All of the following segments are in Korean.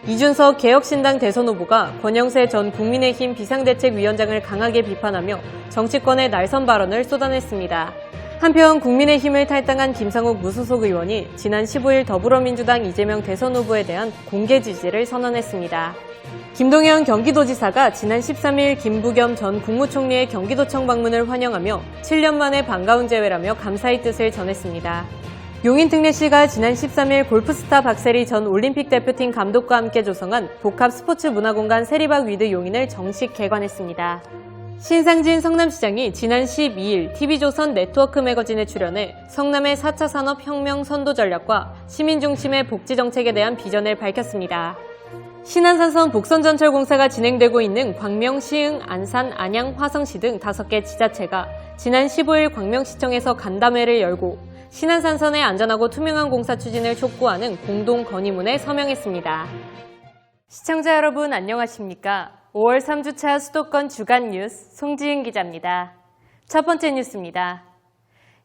이준석 개혁신당 대선 후보가 권영세 전 국민의힘 비상대책위원장을 강하게 비판하며 정치권의 날선 발언을 쏟아냈습니다. 한편 국민의힘을 탈당한 김상욱 무소속 의원이 지난 15일 더불어민주당 이재명 대선 후보에 대한 공개 지지를 선언했습니다. 김동연 경기도지사가 지난 13일 김부겸 전 국무총리의 경기도청 방문을 환영하며 7년 만에 반가운 재회라며 감사의 뜻을 전했습니다. 용인특례시가 지난 13일 골프스타 박세리 전 올림픽 대표팀 감독과 함께 조성한 복합 스포츠 문화공간 세리박 위드 용인을 정식 개관했습니다. 신상진 성남시장이 지난 12일 TV조선 네트워크 매거진에 출연해 성남의 4차 산업혁명 선도 전략과 시민중심의 복지정책에 대한 비전을 밝혔습니다. 신안산선 복선전철 공사가 진행되고 있는 광명, 시흥, 안산, 안양, 화성시 등 5개 지자체가 지난 15일 광명시청에서 간담회를 열고 신안산선의 안전하고 투명한 공사 추진을 촉구하는 공동 건의문에 서명했습니다. 시청자 여러분 안녕하십니까? 5월 3주차 수도권 주간 뉴스 송지은 기자입니다. 첫 번째 뉴스입니다.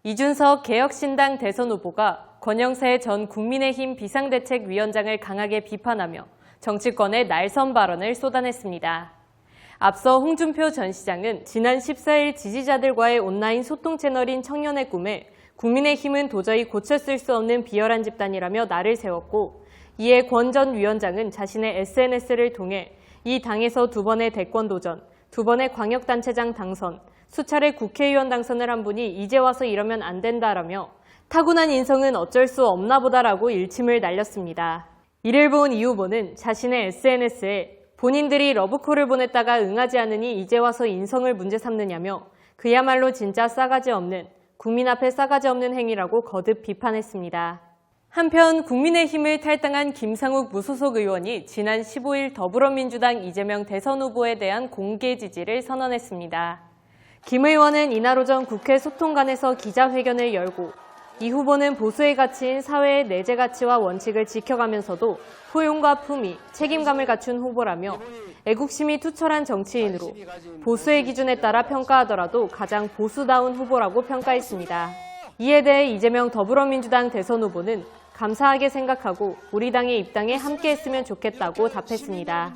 이준석 개혁신당 대선 후보가 권영세 전 국민의힘 비상대책위원장을 강하게 비판하며 정치권의 날선 발언을 쏟아냈습니다. 앞서 홍준표 전 시장은 지난 14일 지지자들과의 온라인 소통 채널인 청년의 꿈에 국민의힘은 도저히 고쳤을 수 없는 비열한 집단이라며 날을 세웠고, 이에 권 전 위원장은 자신의 SNS를 통해 이 당에서 2번의 대권 도전, 2번의 광역단체장 당선, 수차례 국회의원 당선을 한 분이 이제 와서 이러면 안 된다라며 타고난 인성은 어쩔 수 없나 보다라고 일침을 날렸습니다. 이를 본 이 후보는 자신의 SNS에 본인들이 러브콜을 보냈다가 응하지 않으니 이제 와서 인성을 문제 삼느냐며 그야말로 진짜 싸가지 없는, 국민 앞에 싸가지 없는 행위라고 거듭 비판했습니다. 한편 국민의힘을 탈당한 김상욱 무소속 의원이 지난 15일 더불어민주당 이재명 대선 후보에 대한 공개 지지를 선언했습니다. 김 의원은 이날 오전 국회 소통관에서 기자회견을 열고 이 후보는 보수의 가치인 사회의 내재 가치와 원칙을 지켜가면서도 포용과 품위, 책임감을 갖춘 후보라며 애국심이 투철한 정치인으로 보수의 기준에 따라 평가하더라도 가장 보수다운 후보라고 평가했습니다. 이에 대해 이재명 더불어민주당 대선 후보는 감사하게 생각하고 우리 당의 입당에 함께했으면 좋겠다고 답했습니다.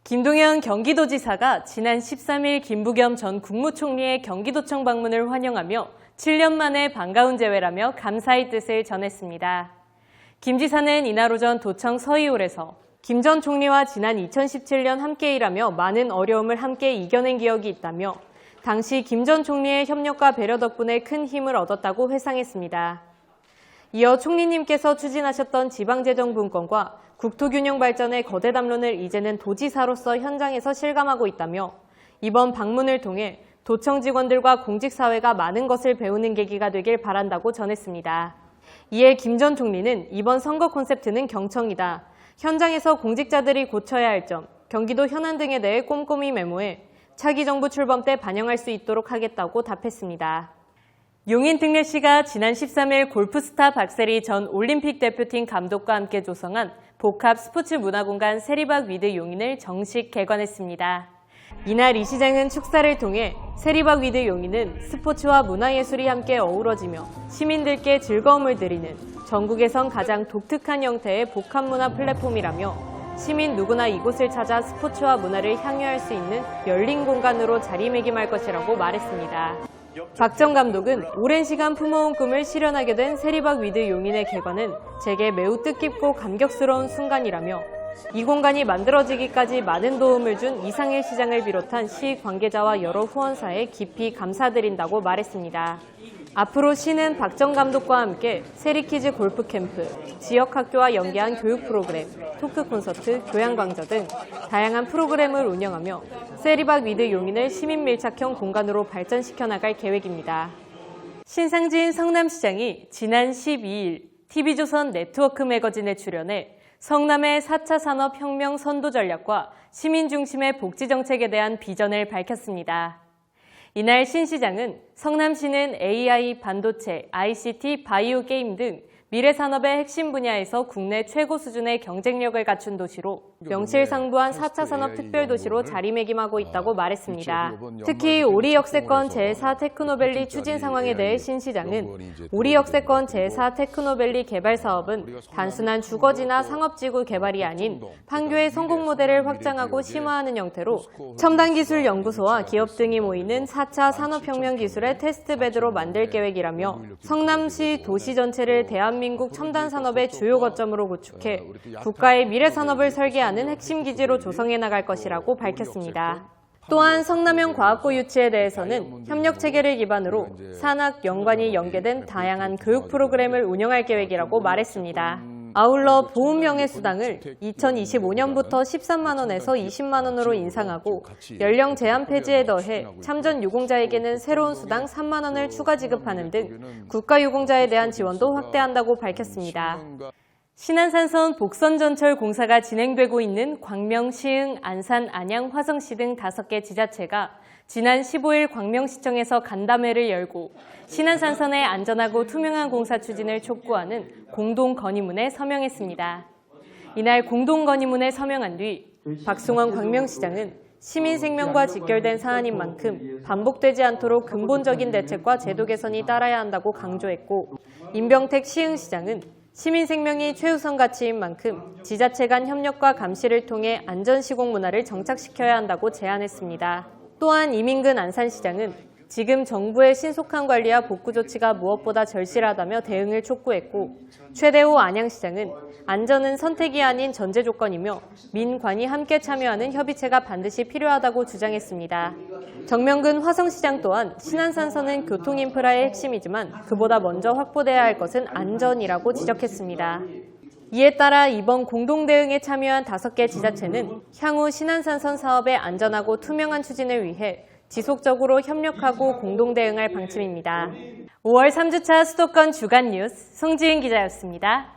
김동연 경기도지사가 지난 13일 김부겸 전 국무총리의 경기도청 방문을 환영하며 7년 만에 반가운 재회라며 감사의 뜻을 전했습니다. 김 지사는 이날 오전 도청 서이홀에서 김 전 총리와 지난 2017년 함께 일하며 많은 어려움을 함께 이겨낸 기억이 있다며 당시 김 전 총리의 협력과 배려 덕분에 큰 힘을 얻었다고 회상했습니다. 이어 총리님께서 추진하셨던 지방재정분권과 국토균형 발전의 거대 담론을 이제는 도지사로서 현장에서 실감하고 있다며 이번 방문을 통해 도청 직원들과 공직사회가 많은 것을 배우는 계기가 되길 바란다고 전했습니다. 이에 김 전 총리는 이번 선거 콘셉트는 경청이다. 현장에서 공직자들이 고쳐야 할 점, 경기도 현안 등에 대해 꼼꼼히 메모해 차기 정부 출범 때 반영할 수 있도록 하겠다고 답했습니다. 용인특례시가 지난 13일 골프스타 박세리 전 올림픽 대표팀 감독과 함께 조성한 복합 스포츠 문화공간 세리박 위드 용인을 정식 개관했습니다. 이날 이 시장은 축사를 통해 세리박 위드 용인은 스포츠와 문화예술이 함께 어우러지며 시민들께 즐거움을 드리는 전국에선 가장 독특한 형태의 복합문화 플랫폼이라며 시민 누구나 이곳을 찾아 스포츠와 문화를 향유할 수 있는 열린 공간으로 자리매김할 것이라고 말했습니다. 박 전 감독은 오랜 시간 품어온 꿈을 실현하게 된 세리박 위드 용인의 개관은 제게 매우 뜻깊고 감격스러운 순간이라며 이 공간이 만들어지기까지 많은 도움을 준 이상일 시장을 비롯한 시 관계자와 여러 후원사에 깊이 감사드린다고 말했습니다. 앞으로 시는 박 전 감독과 함께 세리키즈 골프 캠프, 지역 학교와 연계한 교육 프로그램, 토크 콘서트, 교양광저 등 다양한 프로그램을 운영하며 세리박 위드 용인을 시민 밀착형 공간으로 발전시켜 나갈 계획입니다. 신상진 성남시장이 지난 12일 TV조선 네트워크 매거진에 출연해 성남의 4차 산업혁명 선도 전략과 시민 중심의 복지 정책에 대한 비전을 밝혔습니다. 이날 신 시장은 성남시는 AI, 반도체, ICT, 바이오 게임 등 미래산업의 핵심 분야에서 국내 최고 수준의 경쟁력을 갖춘 도시로 명실상부한 4차 산업 특별도시로 자리매김하고 있다고 말했습니다. 특히 오리 역세권 제4 테크노밸리 추진 상황에 대해 신 시장은 오리 역세권 제4 테크노밸리 개발 사업은 단순한 주거지나 상업지구 개발이 아닌 판교의 성공 모델을 확장하고 심화하는 형태로 첨단기술연구소와 기업 등이 모이는 4차 산업혁명 기술의 테스트베드로 만들 계획이라며 성남시 도시 전체를 대한민국 첨단 산업의 주요 거점으로 구축해 국가의 미래 산업을 설계하는 핵심 기지로 조성해 나갈 것이라고 밝혔습니다. 또한 성남형 과학고 유치에 대해서는 협력 체계를 기반으로 산학, 연관이 연계된 다양한 교육 프로그램을 운영할 계획이라고 말했습니다. 아울러 보훈명예수당을 2025년부터 13만 원에서 20만 원으로 인상하고 연령 제한 폐지에 더해 참전 유공자에게는 새로운 수당 3만 원을 추가 지급하는 등 국가유공자에 대한 지원도 확대한다고 밝혔습니다. 신안산선 복선전철 공사가 진행되고 있는 광명, 시흥, 안산, 안양, 화성시 등 5개 지자체가 지난 15일 광명시청에서 간담회를 열고 신안산선의 안전하고 투명한 공사 추진을 촉구하는 공동건의문에 서명했습니다. 이날 공동건의문에 서명한 뒤 박승원 광명시장은 시민 생명과 직결된 사안인 만큼 반복되지 않도록 근본적인 대책과 제도 개선이 따라야 한다고 강조했고, 임병택 시흥시장은 시민 생명이 최우선 가치인 만큼 지자체 간 협력과 감시를 통해 안전시공 문화를 정착시켜야 한다고 제안했습니다. 또한 이민근 안산시장은 지금 정부의 신속한 관리와 복구 조치가 무엇보다 절실하다며 대응을 촉구했고, 최대호 안양시장은 안전은 선택이 아닌 전제 조건이며 민관이 함께 참여하는 협의체가 반드시 필요하다고 주장했습니다. 정명근 화성시장 또한 신안산선은 교통인프라의 핵심이지만 그보다 먼저 확보돼야 할 것은 안전이라고 지적했습니다. 이에 따라 이번 공동대응에 참여한 5개 지자체는 향후 신안산선 사업의 안전하고 투명한 추진을 위해 지속적으로 협력하고 공동대응할 방침입니다. 5월 3주차 수도권 주간 뉴스 송지은 기자였습니다.